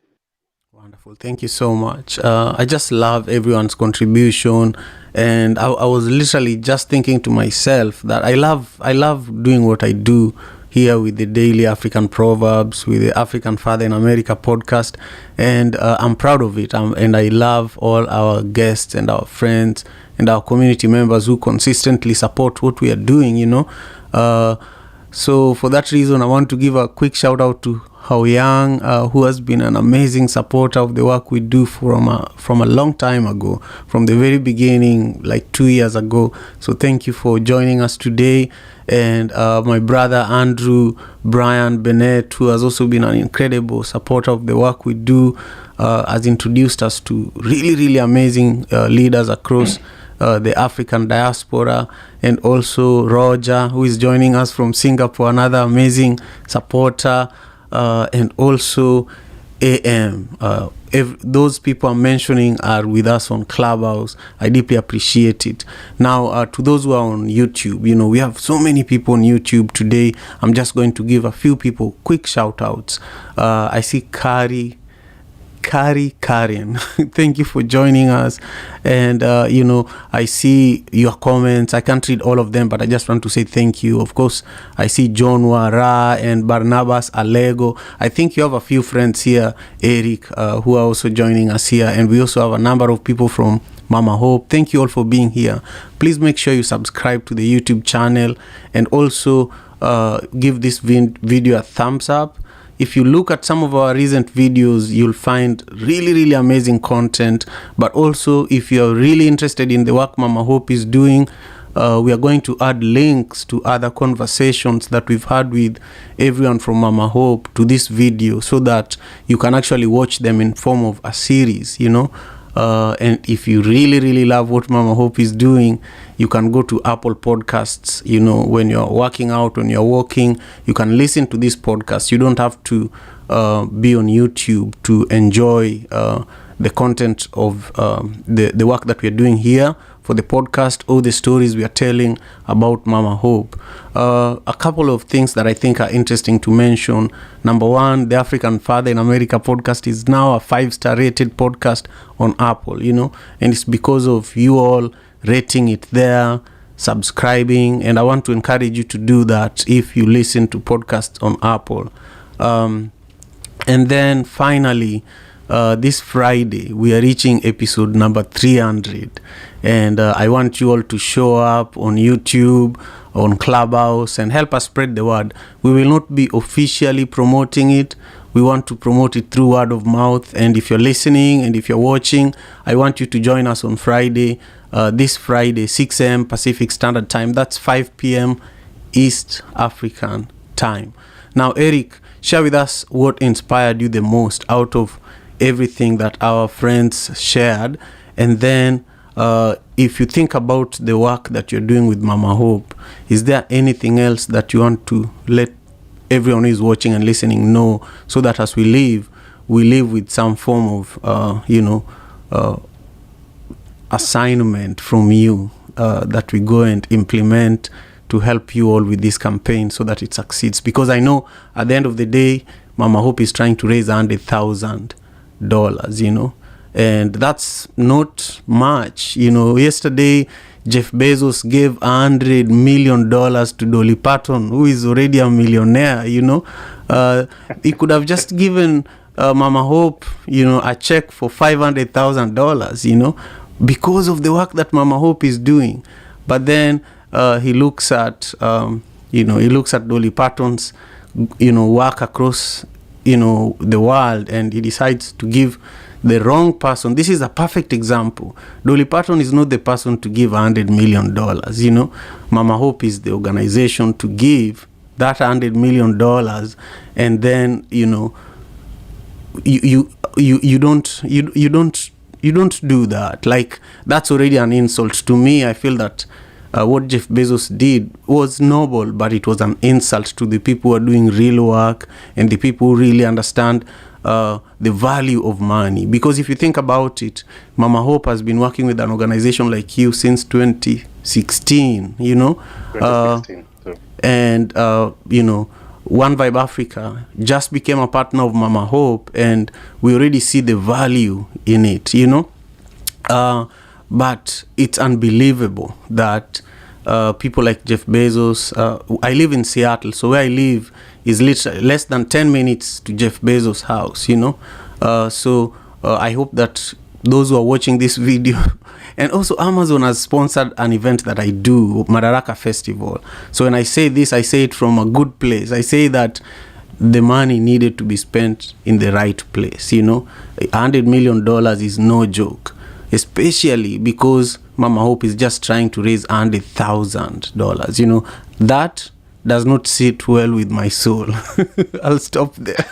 Wonderful. Thank you so much. I just love everyone's contribution. And I was literally just thinking to myself that I love doing what I do here with the Daily African Proverbs, with the African Father in America podcast. And I'm proud of it. And I love all our guests and our friends and our community members who consistently support what we are doing, So for that reason, I want to give a quick shout out to Hao Yang, who has been an amazing supporter of the work we do from a long time ago, from the very beginning, like 2 years ago. So thank you for joining us today. And my brother Andrew Brian Bennett, who has also been an incredible supporter of the work we do, has introduced us to really, really amazing leaders across the African diaspora. And also Roger, who is joining us from Singapore, another amazing supporter, and also AM. If those people I'm mentioning are with us on Clubhouse, I deeply appreciate it. Now, to those who are on YouTube, we have so many people on YouTube today. I'm just going to give a few people quick shout outs. I see Karen, thank you for joining us. And I see your comments. I can't read all of them, but I just want to say thank you. Of course, I see John Wara and Barnabas Alego. I think you have a few friends here, Eric, who are also joining us here. And we also have a number of people from Mama Hope. Thank you all for being here. Please make sure you subscribe to the YouTube channel, and also give this video a thumbs up. If you look at some of our recent videos, you'll find really, really amazing content. But also, if you're really interested in the work Mama Hope is doing, we are going to add links to other conversations that we've had with everyone from Mama Hope to this video, so that you can actually watch them in form of a series, and if you really, really love what Mama Hope is doing, you can go to Apple Podcasts. When you're working out, when you're walking, you can listen to this podcast. You don't have to be on YouTube to enjoy the content of the work that we're doing here for the podcast, or the stories we are telling about Mama Hope. A couple of things that I think are interesting to mention. Number one, the African Father in America podcast is now a 5-star rated podcast on Apple, and it's because of you all rating it there, subscribing, and I want to encourage you to do that if you listen to podcasts on Apple. And then finally, this Friday, we are reaching episode number 300. And I want you all to show up on YouTube, on Clubhouse, and help us spread the word. We will not be officially promoting it, We want to promote it through word of mouth. And if you're listening and if you're watching, I want you to join us on Friday, this Friday, 6 a.m. Pacific Standard Time. That's 5 p.m. East African Time. Now, Eric, share with us what inspired you the most out of everything that our friends shared. And then if you think about the work that you're doing with Mama Hope, is there anything else that you want to let everyone who is watching and listening know, so that as we live with some form of assignment from you that we go and implement to help you all with this campaign so that it succeeds? Because I know at the end of the day, Mama Hope is trying to raise $100,000, and that's not much. Yesterday, Jeff Bezos gave $100 million to Dolly Parton, who is already a millionaire. He could have just given Mama Hope, a check for $500,000, because of the work that Mama Hope is doing. But then he looks at, Dolly Parton's, work across, the world, and he decides to give the wrong person. This is a perfect example. Dolly Parton is not the person to give $100 million. Mama Hope is the organization to give that $100 million, and then you don't do that. Like, that's already an insult to me. I feel that what Jeff Bezos did was noble, but it was an insult to the people who are doing real work and the people who really understand the value of money. Because if you think about it, Mama Hope has been working with an organization like you since 2016, 2016, and One Vibe Africa just became a partner of Mama Hope, and we already see the value in it, but it's unbelievable that people like Jeff Bezos, I live in Seattle, so where I live is literally less than 10 minutes to Jeff Bezos' house, so I hope that those who are watching this video, and also Amazon has sponsored an event that I do, Madaraka Festival. So when I say this, I say it from a good place. I say that the money needed to be spent in the right place. $100 million is no joke, especially because Mama Hope is just trying to raise $100,000. That does not sit well with my soul. I'll stop there.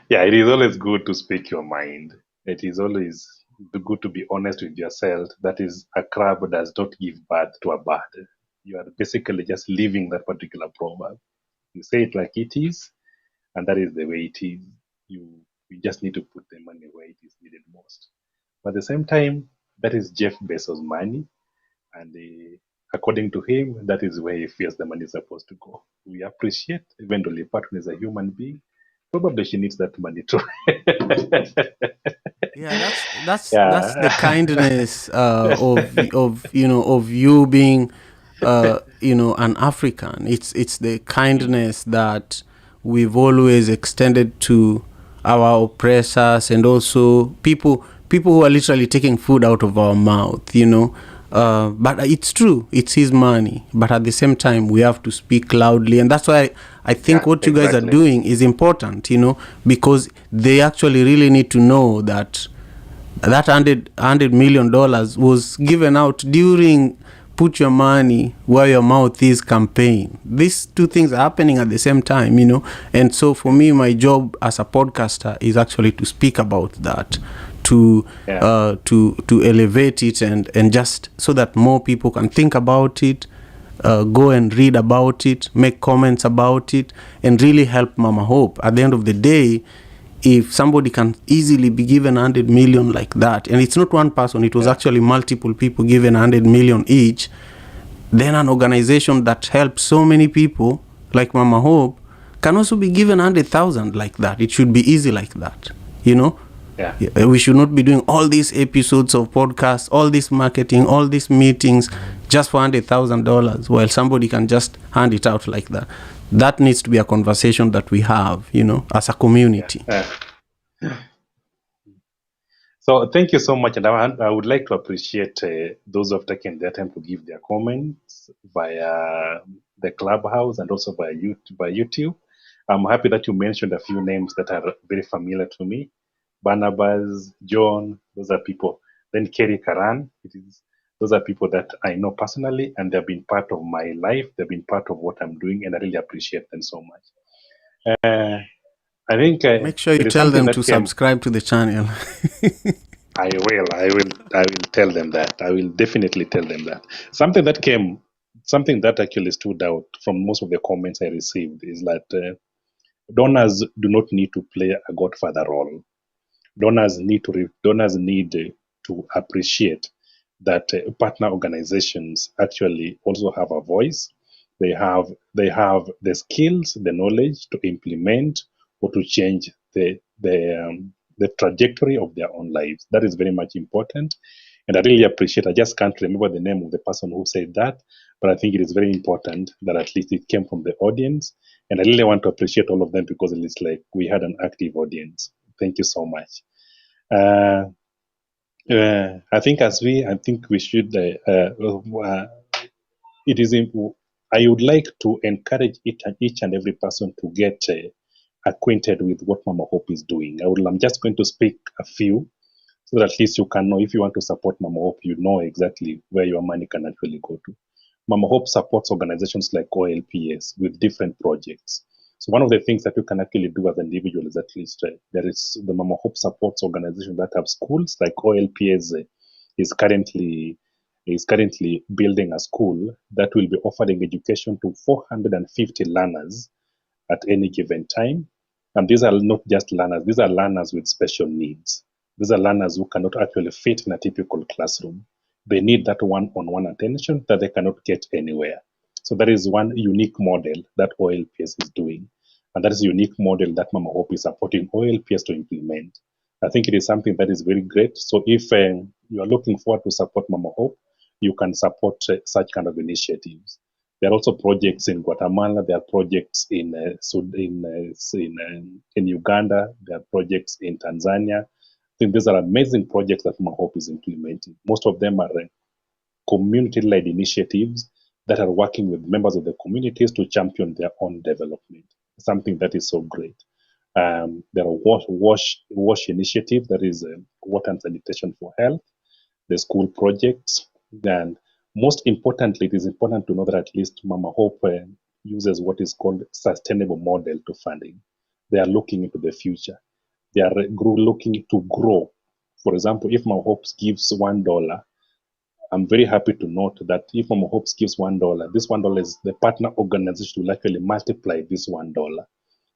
Yeah, it is always good to speak your mind. It is always good to be honest with yourself. That is, a crab does not give birth to a bird. You are basically just living that particular proverb. You say it like it is, and that is the way it is. You just need to put the money where it is needed most. But at the same time, that is Jeff Bezos' money, and according to him, that is where he feels the money is supposed to go. We appreciate, even though Dolly Parton is a human being, probably she needs that money too. Yeah, that's Yeah. the kindness of you being an African. It's the kindness that we've always extended to our oppressors, and also people who are literally taking food out of our mouth. But it's true, it's his money. But at the same time, we have to speak loudly, and that's why I think what you guys are doing is important, because they actually really need to know that $100 million was given out during Put Your Money Where Your Mouth Is campaign. These two things are happening at the same time, And so for me, my job as a podcaster is actually to speak about that, to elevate it, and just so that more people can think about it, go and read about it, make comments about it, and really help Mama Hope. At the end of the day, if somebody can easily be given 100 million like that, and it's not one person, it was actually multiple people given 100 million each, then an organization that helps so many people like Mama Hope can also be given 100,000 like that. It should be easy like that, Yeah. We should not be doing all these episodes of podcasts, all this marketing, all these meetings just for $100,000, while somebody can just hand it out like that. That needs to be a conversation that we have, as a community. So thank you so much, and I would like to appreciate those who have taken their time to give their comments via the Clubhouse and also by YouTube. I'm happy that you mentioned a few names that are very familiar to me. Barnabas, John, those are people. Then Kerry Karan, those are people that I know personally, and they've been part of my life. They've been part of what I'm doing, and I really appreciate them so much. I think Make sure you there is tell something them that to came. subscribe to the channel. I will tell them that. I will definitely tell them that. Something that actually stood out from most of the comments I received is that donors do not need to play a godfather role. Donors need to appreciate that partner organizations actually also have a voice. They have the skills, the knowledge to implement or to change the trajectory of their own lives. That is very much important, and I really appreciate. I just can't remember the name of the person who said that, but I think it is very important that at least it came from the audience, and I really want to appreciate all of them because it's like we had an active audience. Thank you so much. Uh, I think we should. It is. I would like to encourage each and every person to get acquainted with what Mama Hope is doing. I'm just going to speak a few, so that at least you can know if you want to support Mama Hope, you know exactly where your money can actually go to. Mama Hope supports organizations like OLPS with different projects. So one of the things that you can actually do as an individual is at least there is the Mama Hope supports organizations that have schools, like OLPS is currently building a school that will be offering education to 450 learners at any given time. And these are not just learners, these are learners with special needs. These are learners who cannot actually fit in a typical classroom. They need that one-on-one attention that they cannot get anywhere. So that is one unique model that OLPS is doing. And that is a unique model that Mama Hope is supporting OLPS to implement. I think it is something that is very great. So if you are looking forward to support Mama Hope, you can support such kind of initiatives. There are also projects in Guatemala. There are projects in Uganda. There are projects in Tanzania. I think these are amazing projects that Mama Hope is implementing. Most of them are community-led initiatives that are working with members of the communities to champion their own development. Something that is so great. There are wash initiative, that is water and sanitation for health, the school projects, and most importantly, it is important to know that at least Mama Hope uses what is called sustainable model to funding. They are looking into the future. They are looking to grow. For example, if Mama Hope gives $1, I'm very happy to note that if Mama Hope gives $1, this $1 is the partner organization will actually multiply this $1,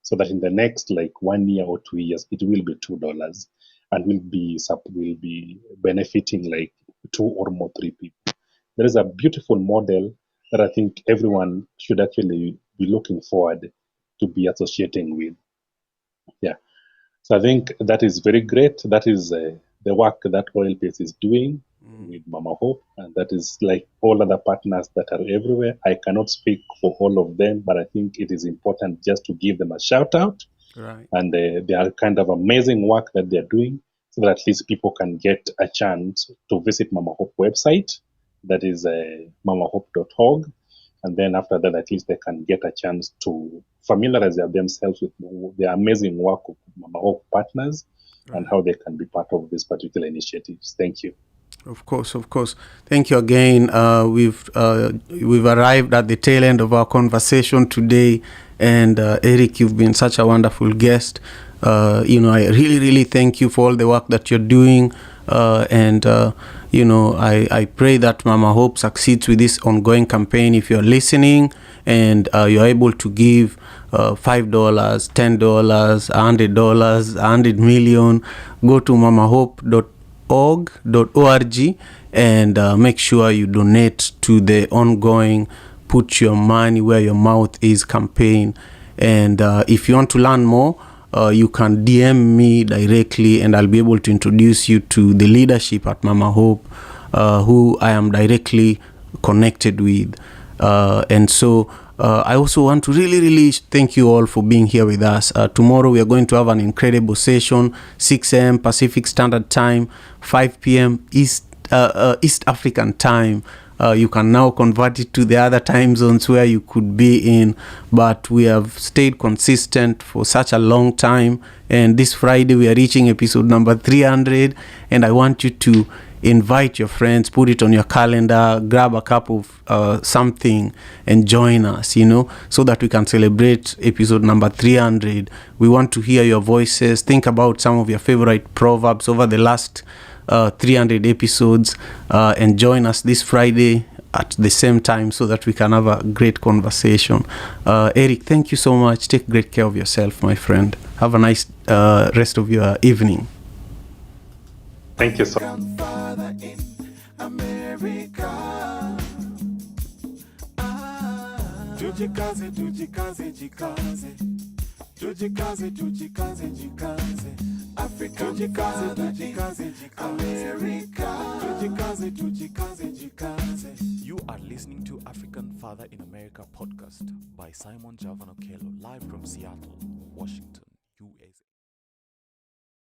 so that in the next like 1 year or 2 years, it will be $2, and will be benefiting like 2 or more 3 people. There is a beautiful model that I think everyone should actually be looking forward to be associating with. Yeah. So I think that is very great. That is the work that OLPS is doing with Mama Hope, and that is like all other partners that are everywhere. I cannot speak for all of them, but I think it is important just to give them a shout out. Right. And they are kind of amazing work that they're doing, so that at least people can get a chance to visit Mama Hope website. That is mamahope.org. And then after that, at least they can get a chance to familiarize themselves with the amazing work of Mama Hope partners, and how they can be part of these particular initiatives. Thank you. Of course. Thank you again. We've arrived at the tail end of our conversation today, and Eric, you've been such a wonderful guest. I really thank you for all the work that you're doing, and I pray that Mama Hope succeeds with this ongoing campaign. If you're listening and you're able to give $5, $10, $100, 100 million, go to mamahope.org and make sure you donate to the ongoing Put Your Money Where Your Mouth Is campaign. And if you want to learn more, you can DM me directly, and I'll be able to introduce you to the leadership at Mama Hope, who I am directly connected with. And so I also want to really thank you all for being here with us. Tomorrow we are going to have an incredible session, 6 a.m. Pacific Standard Time, 5 p.m. East African Time. You can now convert it to the other time zones where you could be in, but we have stayed consistent for such a long time, and this Friday we are reaching episode number 300, and I want you to invite your friends, put it on your calendar, grab a cup of something and join us, so that we can celebrate episode number 300. We want to hear your voices. Think about some of your favorite proverbs over the last 300 episodes, and join us this Friday at the same time so that we can have a great conversation. Eric, thank you so much. Take great care of yourself, my friend. Have a nice rest of your evening. Thank you so African father in America. Tujikaze, tujikaze, jikaze. Tujikaze, tujikaze, jikaze. African father in America. Tujikaze, tujikaze, jikaze. You are listening to African Father in America podcast by Simon Javan Okello, live from Seattle, Washington.